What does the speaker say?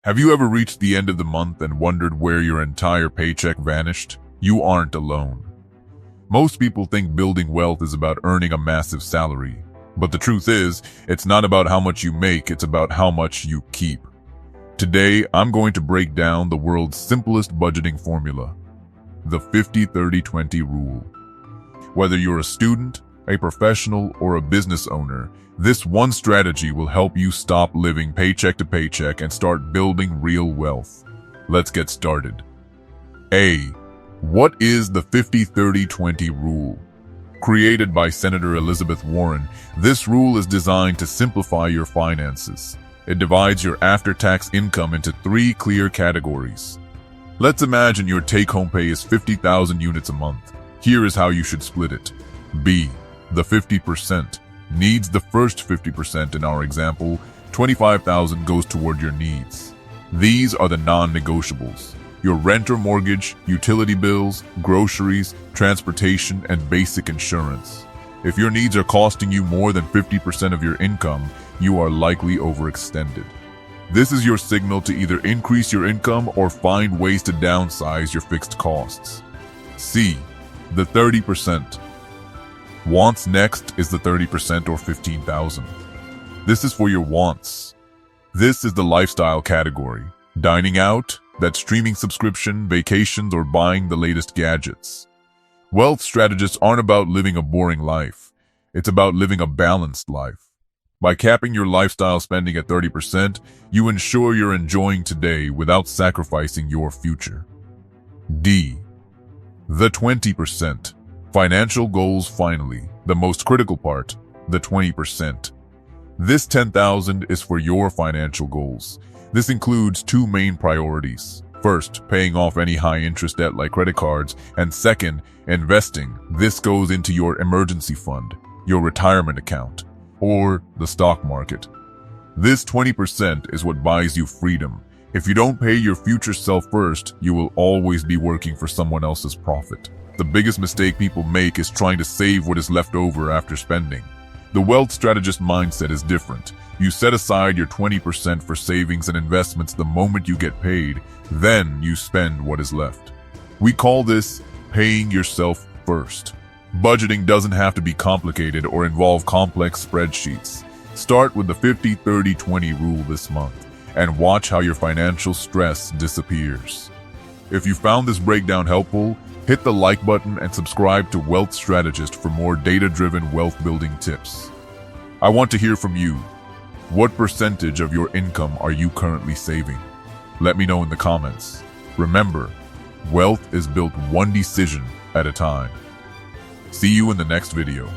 Have you ever reached the end of the month and wondered where your entire paycheck vanished? You aren't alone. Most people think building wealth is about earning a massive salary. But the truth is, it's not about how much you make, it's about how much you keep. Today, I'm going to break down the world's simplest budgeting formula, the 50-30-20 rule. Whether you're a student, a professional, or a business owner, this one strategy will help you stop living paycheck to paycheck and start building real wealth. Let's get started. A. What is the 50-30-20 rule? Created by Senator Elizabeth Warren, this rule is designed to simplify your finances. It divides your after-tax income into 3 clear categories. Let's imagine your take-home pay is 50,000 units a month. Here is how you should split it. B. The 50% needs. The first 50% in our example, 25,000 goes toward your needs. These are the non-negotiables. Your rent or mortgage, utility bills, groceries, transportation, and basic insurance. If your needs are costing you more than 50% of your income, you are likely overextended. This is your signal to either increase your income or find ways to downsize your fixed costs. C. The 30%. Wants. Next is the 30% or 15,000. This is for your wants. This is the lifestyle category. Dining out, that streaming subscription, vacations, or buying the latest gadgets. Wealth strategists aren't about living a boring life. It's about living a balanced life. By capping your lifestyle spending at 30%, you ensure you're enjoying today without sacrificing your future. D. The 20%. Financial goals. Finally, the most critical part, the 20%. This 10,000 is for your financial goals. This includes 2 main priorities. First, paying off any high-interest debt like credit cards, and second, investing. This goes into your emergency fund, your retirement account, or the stock market. This 20% is what buys you freedom. If you don't pay your future self first, you will always be working for someone else's profit. The biggest mistake people make is trying to save what is left over after spending. The wealth strategist mindset is different. You set aside your 20% for savings and investments the moment you get paid, then you spend what is left. We call this paying yourself first. Budgeting doesn't have to be complicated or involve complex spreadsheets. Start with the 50-30-20 rule this month and watch how your financial stress disappears. If you found this breakdown helpful, hit the like button and subscribe to Wealth Strategist for more data-driven wealth-building tips. I want to hear from you. What percentage of your income are you currently saving? Let me know in the comments. Remember, wealth is built one decision at a time. See you in the next video.